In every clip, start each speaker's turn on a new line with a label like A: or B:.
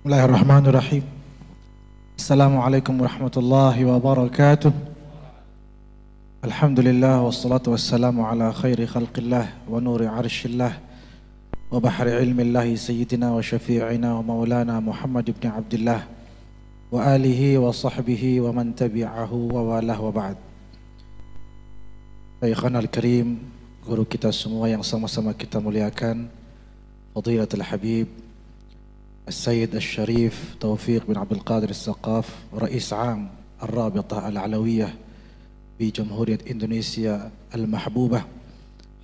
A: Bismillahirrahmanirrahim. Assalamualaikum warahmatullahi wabarakatuh. Alhamdulillah wassalatu wassalamu ala khairi khalqillah wa nuri arshillah wa bahri ilmillahi sayyidina wa syafi'ina wa maulana Muhammad ibn Abdullah wa alihi wa sahbihi wa man tabi'ahu wa walah wa ba'd. Syekhana al-Karim, guru kita semua yang sama-sama kita muliakan, Fadilatul Habib السيد الشريف توفيق بن عبد القادر السقاف رئيس عام الرابطة العلوية بجمهورية إندونيسيا المحبوبة،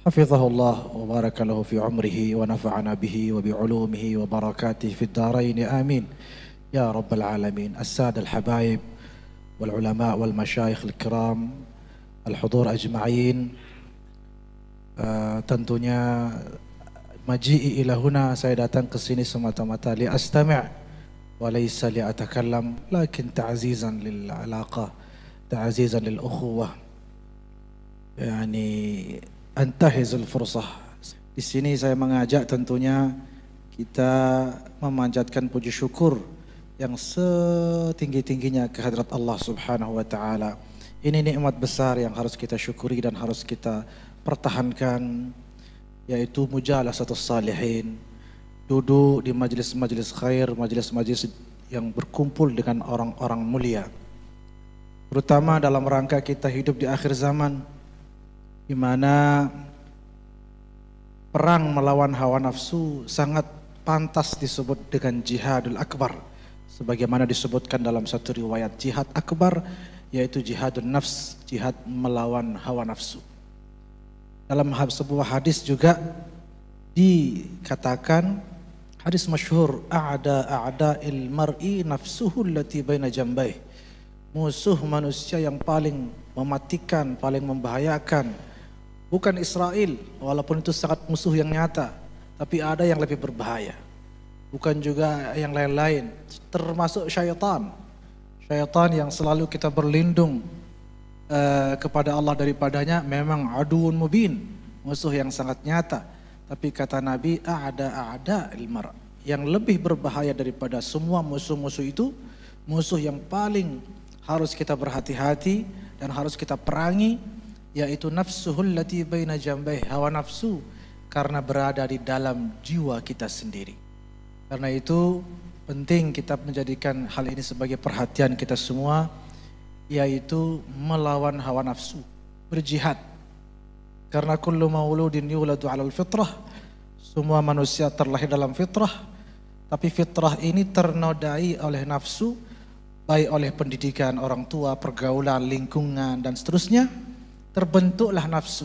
A: حفظه الله وبارك له في عمره ونفعنا به وبعلومه وبركاته في الدارين آمين يا رب العالمين. السادة الحبايب والعلماء والمشايخ الكرام الحضور أجمعين، tentunya maji'i ila huna, saya datang ke sini semata-mata li astami' wa laysa li atakallam, lakin ta'zizan lil alaqa, ta'zizan lil ukhuwah, yani antahizul fursah. Di sini saya mengajak tentunya kita memanjatkan puji syukur yang setinggi-tingginya kehadrat Allah Subhanahu wa taala. Ini nikmat besar yang harus kita syukuri dan harus kita pertahankan, yaitu mujalasatus salihin, duduk di majlis-majlis khair, majlis-majlis yang berkumpul dengan orang-orang mulia, terutama dalam rangka kita hidup di akhir zaman, di mana perang melawan hawa nafsu sangat pantas disebut dengan jihadul akbar, sebagaimana disebutkan dalam satu riwayat jihad akbar, yaitu jihadun nafs, jihad melawan hawa nafsu. Dalam sebuah hadis juga dikatakan, hadis masyhur, a'da'il mar'i nafsuhu allati baina jambayh, musuh manusia yang paling mematikan, paling membahayakan bukan Israel, walaupun itu sangat musuh yang nyata, tapi ada yang lebih berbahaya, bukan juga yang lain-lain, termasuk syaitan yang selalu kita berlindung kepada Allah daripadanya. Memang aduun mubin, musuh yang sangat nyata, tapi kata Nabi, a'da'il mar', yang lebih berbahaya daripada semua musuh-musuh itu, musuh yang paling harus kita berhati-hati dan harus kita perangi, yaitu nafsuhul lati baina jambayh, hawa nafsu, karena berada di dalam jiwa kita sendiri. Karena itu penting kita menjadikan hal ini sebagai perhatian kita semua, yaitu melawan hawa nafsu, berjihad. Karena kullu mauludin yuladu 'alal fitrah, semua manusia terlahir dalam fitrah, tapi fitrah ini ternodai oleh nafsu, baik oleh pendidikan orang tua, pergaulan, lingkungan dan seterusnya. Terbentuklah nafsu,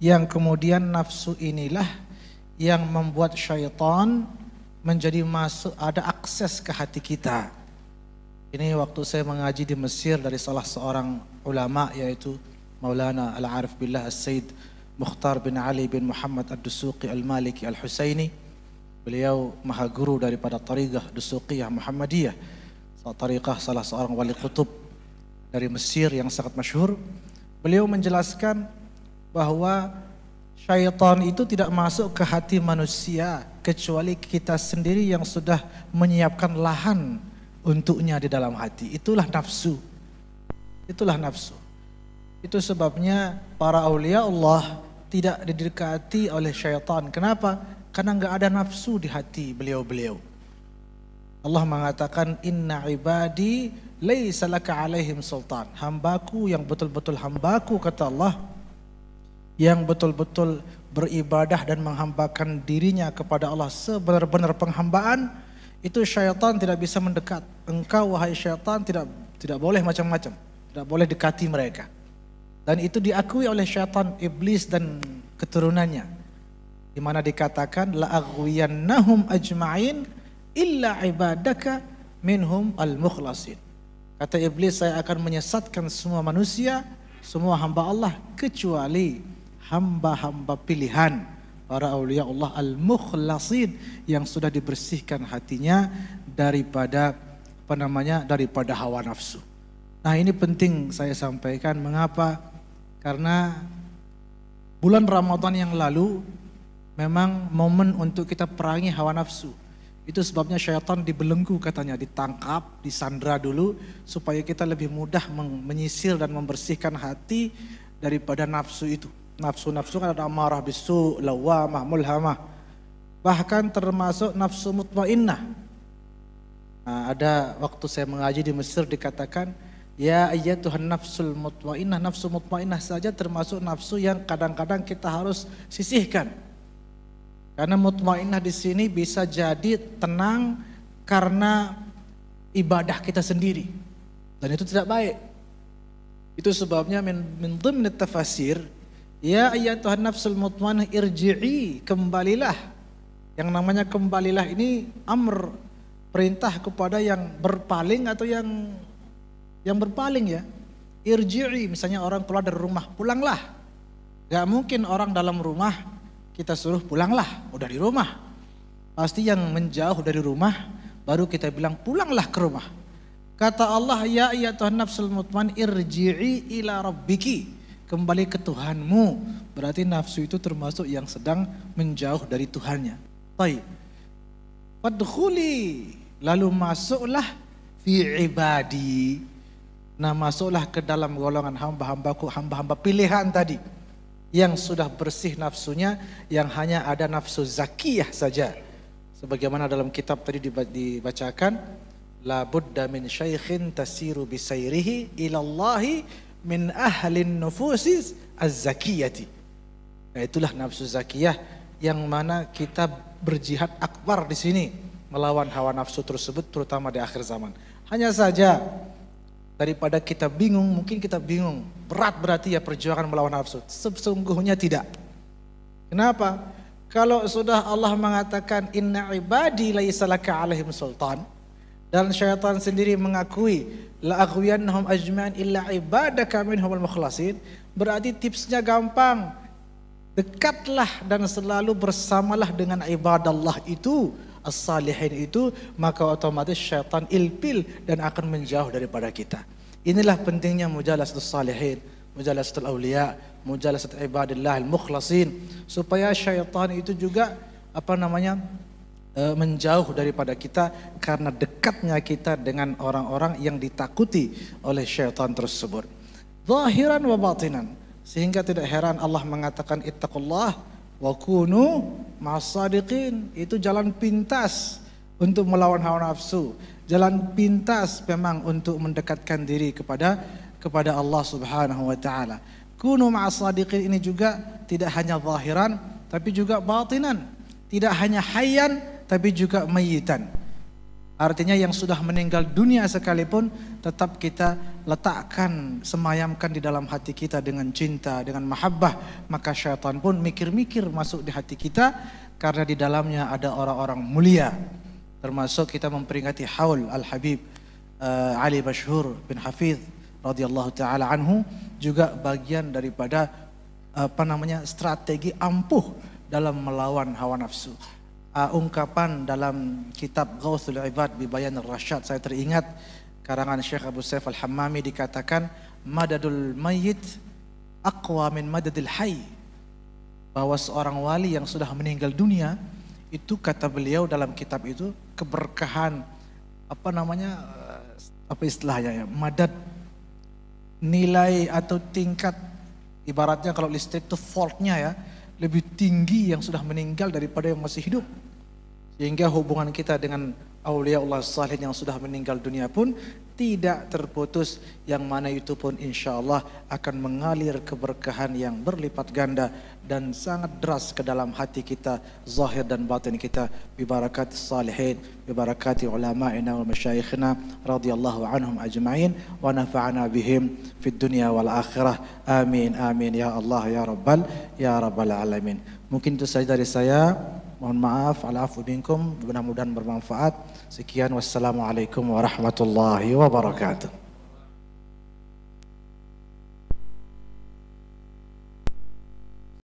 A: yang kemudian nafsu inilah yang membuat syaitan menjadi masuk, ada akses ke hati kita. Ini waktu saya mengaji di Mesir dari salah seorang ulama, yaitu Maulana Al-Arif Billah As-Sayyid Mukhtar bin Ali bin Muhammad Ad-Dusuqi Al-Maliki Al-Husaini. Beliau maha guru daripada tariqah Dusuqiyah Muhammadiyah, tariqah salah seorang wali kutub dari Mesir yang sangat masyhur. Beliau menjelaskan bahwa syaitan itu tidak masuk ke hati manusia kecuali kita sendiri yang sudah menyiapkan lahan untuknya di dalam hati. Itulah nafsu. Itulah nafsu. Itu sebabnya para aulia Allah tidak didekati oleh syaitan. Kenapa? Karena enggak ada nafsu di hati beliau-beliau. Allah mengatakan, inna ibadi laisa laka alaihim sultan. Hambaku yang betul-betul hambaku, kata Allah, yang betul-betul beribadah dan menghambakan dirinya kepada Allah sebenar-benar penghambaan, itu syaitan tidak bisa mendekat. Engkau wahai syaitan tidak boleh macam-macam, tidak boleh dekati mereka. Dan itu diakui oleh syaitan, iblis dan keturunannya, di mana dikatakan la aghwiyannahum ajma'in illa ibadaka minhum al-mukhlasin. Kata iblis, saya akan menyesatkan semua manusia, semua hamba Allah, kecuali hamba-hamba pilihan, para aulia Allah al-mukhlasin, yang sudah dibersihkan hatinya daripada daripada hawa nafsu. Nah, ini penting saya sampaikan. Mengapa? Karena bulan Ramadan yang lalu memang momen untuk kita perangi hawa nafsu. Itu sebabnya syaitan dibelenggu katanya, ditangkap, disandra dulu supaya kita lebih mudah menyisir dan membersihkan hati daripada nafsu itu. Nafsu-nafsu kan ada amarah bisu, lawamah, mulhamah. Bahkan termasuk nafsu mutmainnah. Nah, ada waktu saya mengaji di Mesir dikatakan, ya ayyatuhan nafsul mutmainnah, nafsu mutmainnah saja termasuk nafsu yang kadang-kadang kita harus sisihkan. Karena mutmainnah di sini bisa jadi tenang karena ibadah kita sendiri. Dan itu tidak baik. Itu sebabnya min dhimni tafasir, ya ayyatuhan nafsul mutmainnah irji'i, kembalilah. Yang namanya kembalilah ini amr, perintah kepada yang berpaling atau yang berpaling ya. Irji'i, misalnya orang keluar dari rumah, pulanglah. Gak mungkin orang dalam rumah kita suruh pulanglah, udah di rumah. Pasti yang menjauh dari rumah baru kita bilang pulanglah ke rumah. Kata Allah, ya ayyatuhan nafsul mutmainnah irji'i ila rabbiki, kembali ke Tuhanmu. Berarti nafsu itu termasuk yang sedang menjauh dari Tuhannya. Baik. Fadkhuli, lalu masuklah fi ibadi. Nah, masuklah ke dalam golongan hamba-hambaku, hamba-hamba pilihan tadi. Yang sudah bersih nafsunya, yang hanya ada nafsu zakiyah saja. Sebagaimana dalam kitab tadi dibacakan, la budda min syaikhin tasiru bisairihi ilallahi min ahlin nufusis az-zakiyati. Nah, itulah nafsu zakiyah yang mana kita berjihad akbar di sini melawan hawa nafsu tersebut, terutama di akhir zaman. Hanya saja daripada kita bingung, mungkin kita bingung, berat berarti ya perjuangan melawan nafsu. Sesungguhnya tidak. Kenapa? Kalau sudah Allah mengatakan inna ibadi laisa laka alaihim sultan, dan syaitan sendiri mengakui la aghwiyannahum ajma'in illa ibadaka minhumul mukhlasin, berarti tipsnya gampang. Dekatlah dan selalu bersamalah dengan ibadallah itu, as-salihin itu, maka otomatis syaitan ilpil dan akan menjauh daripada kita. Inilah pentingnya mujalasatus salihin, mujalasatul auliya, mujalasat ibadillah al-mukhlasin, supaya syaitan itu juga menjauh daripada kita karena dekatnya kita dengan orang-orang yang ditakuti oleh syaitan tersebut. Zahiran wa batinan. Sehingga tidak heran Allah mengatakan ittaqullah wa kunu ma'as-sadiqin. Itu jalan pintas untuk melawan hawa nafsu. Jalan pintas memang untuk mendekatkan diri kepada Allah Subhanahu wa taala. Kunu ma'as-sadiqin ini juga tidak hanya zahiran tapi juga batinan. Tidak hanya hayyan tapi juga mayyitan. Artinya yang sudah meninggal dunia sekalipun tetap kita letakkan, semayamkan di dalam hati kita dengan cinta, dengan mahabbah. Maka syaitan pun mikir-mikir masuk di hati kita karena di dalamnya ada orang-orang mulia. Termasuk kita memperingati haul Al-Habib Ali Mashhur bin Hafidh radhiyallahu taala anhu, juga bagian daripada strategi ampuh dalam melawan hawa nafsu. Ungkapan dalam kitab Ghawthul Ibad bi Bayan Ar-Rasyad, saya teringat karangan Syekh Abu Saif Al-Hammami, dikatakan madadul mayyit aqwa min madadil hayy, bahwa seorang wali yang sudah meninggal dunia itu, kata beliau dalam kitab itu, keberkahan istilahnya ya, madad, nilai atau tingkat, ibaratnya kalau listrik itu voltnya ya, lebih tinggi yang sudah meninggal daripada yang masih hidup. Sehingga hubungan kita dengan awliya Allah salihin yang sudah meninggal dunia pun tidak terputus, yang mana itu pun insya Allah akan mengalir keberkahan yang berlipat ganda dan sangat deras ke dalam hati kita, zahir dan batin kita, bibarakati salihin, bibarakati ulama'ina wa masyayikhina radhiyallahu anhum ajma'in, wa nafa'ana bihim fid dunya wal akhirah. Amin amin ya Allah ya rabbal alamin. Mungkin itu saja dari saya. Mohon maaf, al-afu minkum, mudah-mudahan bermanfaat. Sekian, wassalamualaikum warahmatullahi wabarakatuh.